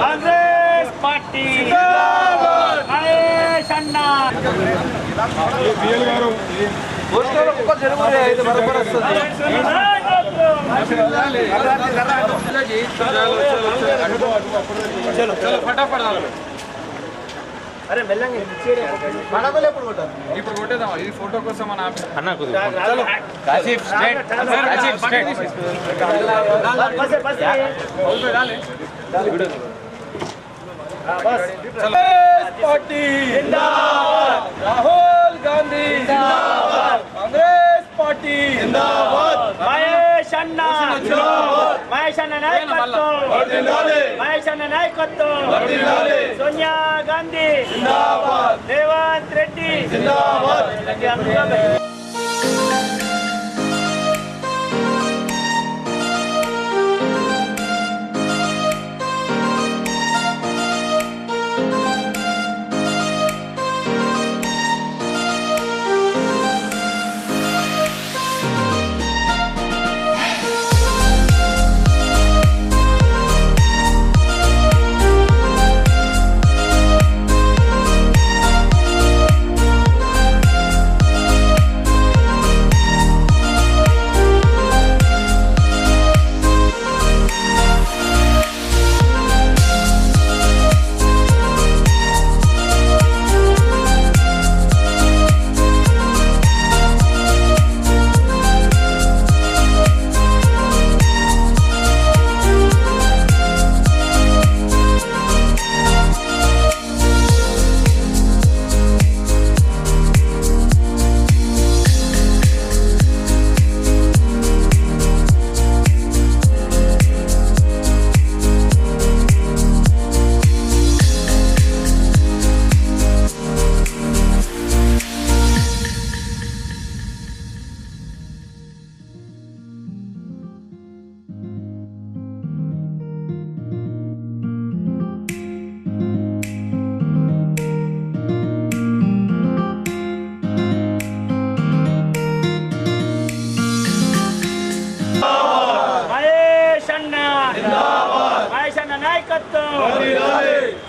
Congress party Mahesh అన్న फटाफट अरे మెల్లంగా ఇప్పుడు కొట్టేద్దాం ఇది ఫోటో కోసం మన అన్న చలో కాశీఫ్ స్ట్రైట్ కాశీఫ్ స్ట్రైట్ पार्टी जिंदाबाद राहुल गांधी जिंदाबाद कांग्रेस पार्टी जिंदाबाद మహేష్ అన్న జిందాబాద్ మహేష్ అన్న నాయకత్వం వర్ధిల్లాలి మహేష్ అన్న నాయకత్వం వర్ధిల్లాలి సోనియా గాంధీ जिंदाबाद రేవంత్ రెడ్డి जिंदाबाद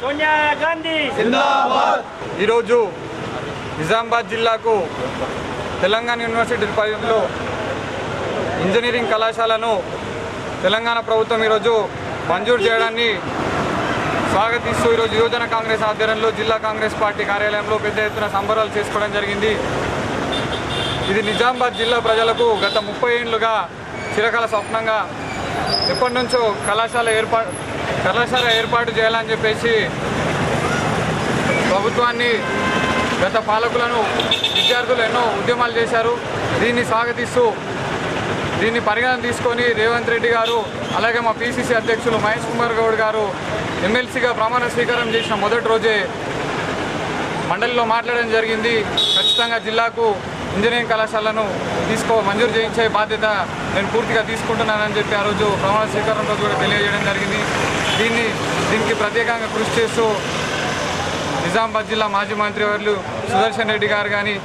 సోనియా గాంధీ జిందాబాద్ ఈరోజు నిజామాబాద్ జిల్లాకు తెలంగాణ యూనివర్సిటీ పరిధిలో ఇంజనీరింగ్ కళాశాలను తెలంగాణ ప్రభుత్వం ఈరోజు మంజూరు చేయడాన్ని స్వాగతిస్తూ ఈరోజు యువజన కాంగ్రెస్ ఆధ్వర్యంలో జిల్లా కాంగ్రెస్ పార్టీ కార్యాలయంలో పెద్ద ఎత్తున సంబరాలు చేసుకోవడం జరిగింది. ఇది నిజామాబాద్ జిల్లా ప్రజలకు గత 30 ఏళ్లుగా చిరకాల స్వప్నంగా ఎప్పటి నుంచో కళాశాల ఏర్పాటు చేయాలని చెప్పేసి ప్రభుత్వాన్ని గత పాలకులను విద్యార్థులు ఎన్నో ఉద్యమాలు చేశారు. దీన్ని స్వాగతిస్తూ దీన్ని పరిగణన తీసుకొని రేవంత్ రెడ్డి గారు అలాగే మా పిసిసి అధ్యక్షులు మహేష్ కుమార్ గౌడ్ గారు ఎమ్మెల్సీగా ప్రమాణ స్వీకారం చేసిన మొదటి రోజే మండలిలో మాట్లాడడం జరిగింది. ఖచ్చితంగా జిల్లాకు ఇంజనీరింగ్ కళాశాలను మంజూరు చేయించే బాధ్యత నేను పూర్తిగా తీసుకుంటున్నానని చెప్పి ఆ రోజు ప్రమాణ స్వీకారం రోజు కూడా తెలియజేయడం జరిగింది. దీనికి ప్రత్యేకంగా కృషి చేస్తూ నిజామాబాద్ జిల్లా మాజీ మంత్రివర్యులు సుదర్శన్ రెడ్డి గారు కానీ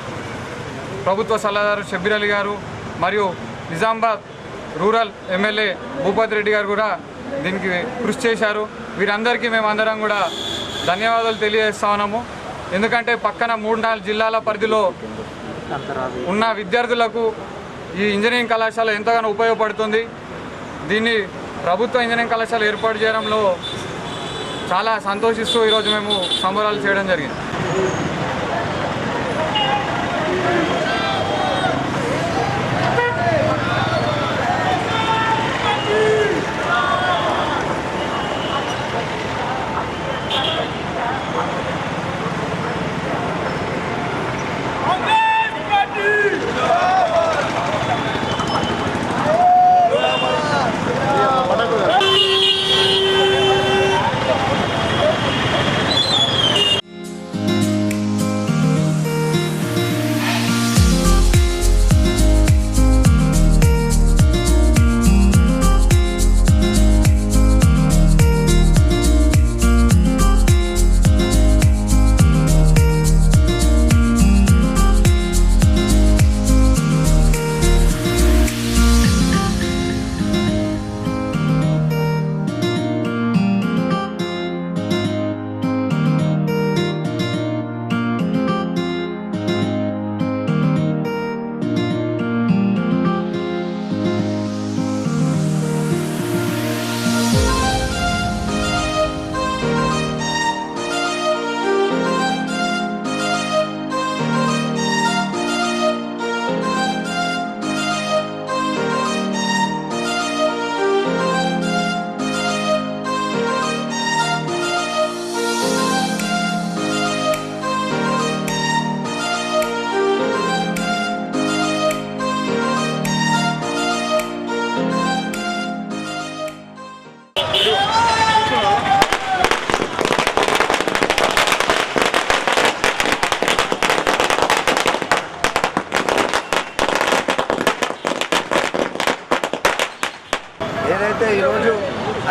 ప్రభుత్వ సలహాదారు షబ్బీర్ అలీ గారు మరియు నిజామాబాద్ రూరల్ ఎమ్మెల్యే భూపతి రెడ్డి గారు కూడా దీనికి కృషి చేశారు. వీరందరికీ మేమందరం కూడా ధన్యవాదాలు తెలియజేస్తా ఉన్నాము. ఎందుకంటే పక్కన 3-4 జిల్లాల పరిధిలో ఉన్న విద్యార్థులకు ఈ ఇంజనీరింగ్ కళాశాల ఎంతగానో ఉపయోగపడుతుంది. దీన్ని ప్రభుత్వ ఇంజనీరింగ్ కళాశాల ఏర్పాటు చేయడంలో చాలా సంతోషిస్తూ ఈరోజు మేము సంబరాలు చేయడం జరిగింది.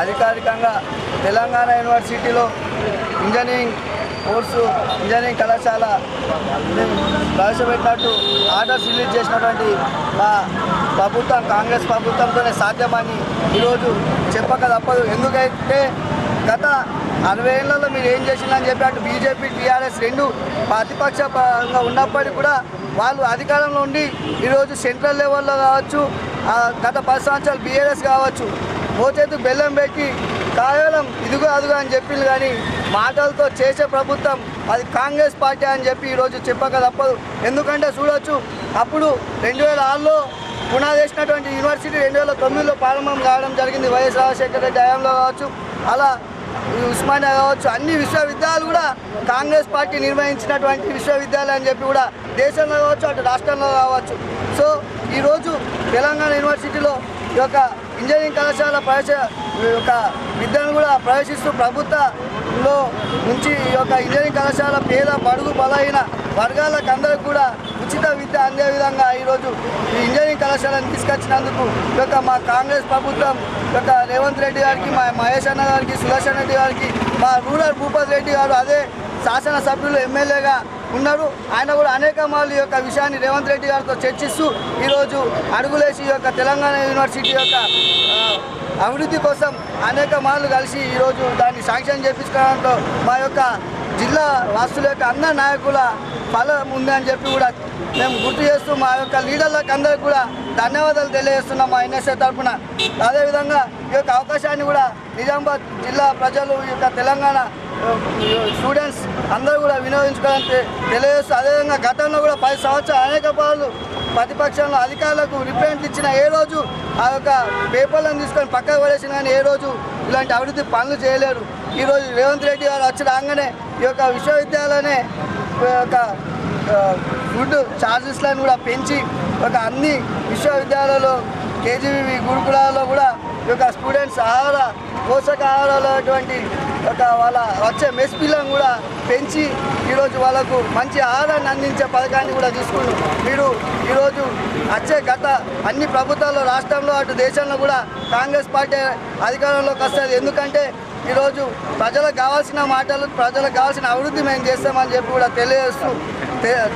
అధికారికంగా తెలంగాణ యూనివర్సిటీలో ఇంజనీరింగ్ కోర్సు ఇంజనీరింగ్ కళాశాల ప్రవేశపెట్టినట్టు ఆర్డర్స్ రిలీజ్ చేసినటువంటి మా ప్రభుత్వం కాంగ్రెస్ ప్రభుత్వంతోనే సాధ్యమని ఈరోజు చెప్పక తప్పదు. ఎందుకంటే గత 60 ఏళ్లలో మీరు ఏం చేసిందని చెప్పి అటు బీజేపీ టీఆర్ఎస్ రెండు ప్రతిపక్షంగా ఉన్నప్పటికీ కూడా వాళ్ళు అధికారంలో ఉండి ఈరోజు సెంట్రల్ లెవెల్లో కావచ్చు, గత 10 సంవత్సరాలు బీఆర్ఎస్ కావచ్చు, మోచేతుకు బెల్లం పెట్టి కేవలం ఇదిగో అదుగో అని చెప్పింది. కానీ మాటలతో చేసే ప్రభుత్వం అది కాంగ్రెస్ పార్టీ అని చెప్పి ఈరోజు చెప్పక తప్పదు. ఎందుకంటే చూడొచ్చు, అప్పుడు 2006లో పునాది వేసినటువంటి యూనివర్సిటీ 2009లో ప్రారంభం కావడం జరిగింది. వైఎస్ రాజశేఖర రెడ్డి హయాంలో కావచ్చు, అలా ఉస్మానియా కావచ్చు, అన్ని విశ్వవిద్యాలయాలు కూడా కాంగ్రెస్ పార్టీ నిర్వహించినటువంటి విశ్వవిద్యాలయం అని చెప్పి కూడా దేశంలో కావచ్చు, అటు రాష్ట్రంలో కావచ్చు. సో ఈరోజు తెలంగాణ యూనివర్సిటీలో ఈ యొక్క ఇంజనీరింగ్ కళాశాల విద్యను కూడా ప్రవేశిస్తూ ప్రభుత్వంలో నుంచి ఈ యొక్క ఇంజనీరింగ్ కళాశాల పేద బడుగు బలహీన వర్గాలకు అందరికీ కూడా ఉచిత విద్య అందే విధంగా ఈరోజు ఈ ఇంజనీరింగ్ కళాశాలను తీసుకొచ్చినందుకు ఈ యొక్క మా కాంగ్రెస్ ప్రభుత్వం యొక్క రేవంత్ రెడ్డి గారికి, మా మహేష్ అన్న గారికి, సుదర్శన్ రెడ్డి గారికి, మా రూరల్ భూపతి రెడ్డి గారు అదే శాసనసభ్యులు ఎమ్మెల్యేగా ఉన్నారు. ఆయన కూడా అనేక మార్లు ఈ యొక్క విషయాన్ని రేవంత్ రెడ్డి గారితో చర్చిస్తూ ఈరోజు అడుగులేసి ఈ యొక్క తెలంగాణ యూనివర్సిటీ యొక్క అభివృద్ధి కోసం అనేక మార్లు కలిసి ఈరోజు దాన్ని శాంక్షన్ చేయించుకోవడంలో మా యొక్క జిల్లా వాసుల యొక్క అందరి నాయకుల ఫలం ఉందని చెప్పి కూడా మేము గుర్తు చేస్తూ మా యొక్క లీడర్లకు అందరికీ కూడా ధన్యవాదాలు తెలియజేస్తున్నాం మా ఎన్ఎస్ఏ తరఫున. అదేవిధంగా ఈ యొక్క అవకాశాన్ని కూడా నిజామాబాద్ జిల్లా ప్రజలు, ఈ యొక్క తెలంగాణ స్టూడెంట్స్ అందరూ కూడా వినియోగించుకోవాలని తెలియజేస్తూ, అదేవిధంగా గతంలో కూడా 10 సంవత్సరాలు అనేక పాలు ప్రతిపక్షంలో అధికారులకు రిప్రజెంట్ ఇచ్చిన ఏ రోజు ఆ యొక్క పేపర్లను తీసుకొని పక్కకు పడేసిన కానీ ఏ రోజు ఇలాంటి అభివృద్ధి పనులు చేయలేరు. ఈరోజు రేవంత్ రెడ్డి గారు వచ్చి రాగానే ఈ యొక్క విశ్వవిద్యాలయాన్ని ఒక ఫుడ్ ఛార్జెస్లను కూడా పెంచి ఒక అన్ని విశ్వవిద్యాలయాల్లో కేజీబీ గురుకులాల్లో కూడా ఈ యొక్క స్టూడెంట్స్ పోషకాహారాలు అటువంటి ఒక వాళ్ళ వచ్చే మెస్ బిల్లను కూడా పెంచి ఈరోజు వాళ్ళకు మంచి ఆహారాన్ని అందించే పథకాన్ని కూడా తీసుకున్నాం. మీరు ఈరోజు వచ్చే గత అన్ని ప్రభుత్వాల్లో రాష్ట్రంలో అటు దేశంలో కూడా కాంగ్రెస్ పార్టీ అధికారంలోకి వస్తుంది. ఎందుకంటే ఈరోజు ప్రజలకు కావాల్సిన మాటలు, ప్రజలకు కావాల్సిన అభివృద్ధి మేము చేస్తామని చెప్పి కూడా తెలియజేస్తూ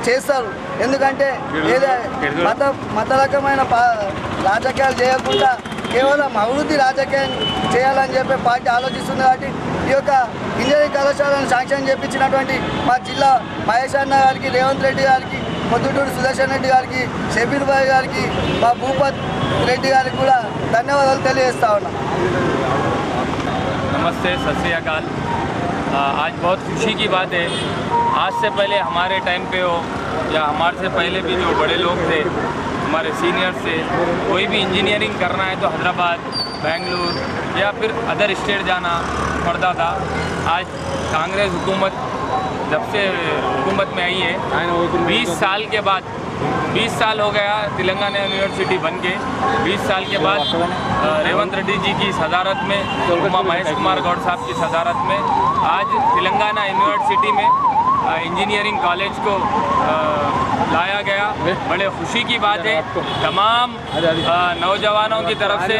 చేస్తారు. ఎందుకంటే మత రకమైన రాజకీయాలు చేయకుండా కేవలం అభివృద్ధి రాజకీయం చేయాలని చెప్పి పార్టీ ఆలోచిస్తుంది. కాబట్టి ఈ యొక్క ఇంజనీరింగ్ కళాశాలను శాంక్షన్ చేయించినటువంటి మా జిల్లా మహేష్ అన్న గారికి, రేవంత్ రెడ్డి గారికి, పొద్దుటూరు సుదర్శన్ రెడ్డి గారికి, షబీర్ భాయ్ గారికి, మా భూపత్ రెడ్డి గారికి కూడా ధన్యవాదాలు తెలియజేస్తా ఉన్నాం. नमस्ते, सत श्री अकाल। आज बहुत खुशी की बात है। आज से पहले हमारे टाइम पे हो या हमारे से पहले भी जो बड़े लोग थे, हमारे सीनियर्स थे, कोई भी इंजीनियरिंग करना है तो हैदराबाद, बेंगलुरु या फिर अदर स्टेट जाना पड़ता था। आज कांग्रेस हुकूमत जब से हुकूमत में आई है, 20 साल के बाद 20 साल हो गया तेलंगाना यूनिवर्सिटी बन के। 20 साल के बाद रेवंत रेड्डी जी की सदारत में, उमा महेश कुमार गौड़ साहब की सदारत में आज तेलंगाना यूनिवर्सिटी में इंजीनियरिंग कॉलेज को लाया गया। बड़े खुशी की बात है। तमाम नौजवानों की तरफ से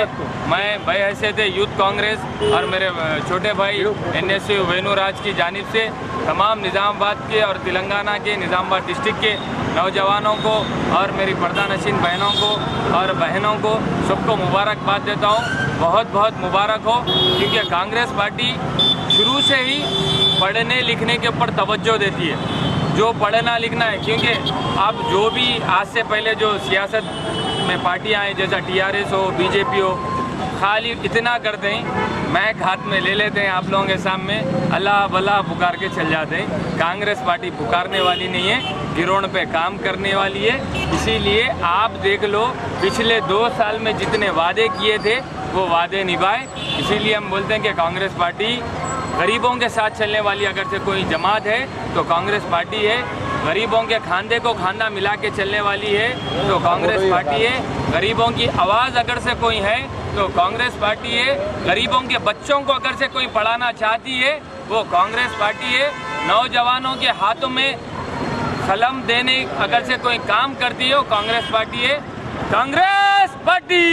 मैं बहैसियत यूथ कांग्रेस और मेरे छोटे भाई एनएसयू वेणुराज की जानिब से तमाम निज़ामाबाद के और तेलंगाना के निज़ामाबाद डिस्ट्रिक्ट के नौजवानों को और मेरी पर्दानशीन बहनों को और बहनों को सबको मुबारकबाद देता हूँ। बहुत बहुत मुबारक हो, क्योंकि कांग्रेस पार्टी शुरू से ही पढ़ने लिखने के ऊपर तवज्जो देती है। जो पढ़ना लिखना है, क्योंकि आप जो भी आज से पहले जो सियासत में पार्टियाँ हैं, जैसा टीआरएस हो, बीजेपी हो, खाली इतना करते हैं, मैक हाथ में ले लेते हैं आप लोगों के सामने, अल्लाह भला पुकार के चल जाते हैं। कांग्रेस पार्टी पुकारने वाली नहीं है, गिरोण पे काम करने वाली है। इसीलिए आप देख लो, पिछले 2 साल में जितने वादे किए थे वो वादे निभाए। इसीलिए हम बोलते हैं कि कांग्रेस पार्टी गरीबों के साथ चलने वाली अगर से कोई जमात है तो कांग्रेस पार्टी है। गरीबों के खांधे को खांधा मिला के चलने वाली है तो कांग्रेस पार्टी है। गरीबों की आवाज़ अगर से कोई है तो कांग्रेस पार्टी है। गरीबों के बच्चों को अगर से कोई पढ़ाना चाहती है वो कांग्रेस पार्टी है। नौजवानों के हाथों में कलम देने अगर से कोई काम करती है वो कांग्रेस पार्टी है। कांग्रेस पार्टी।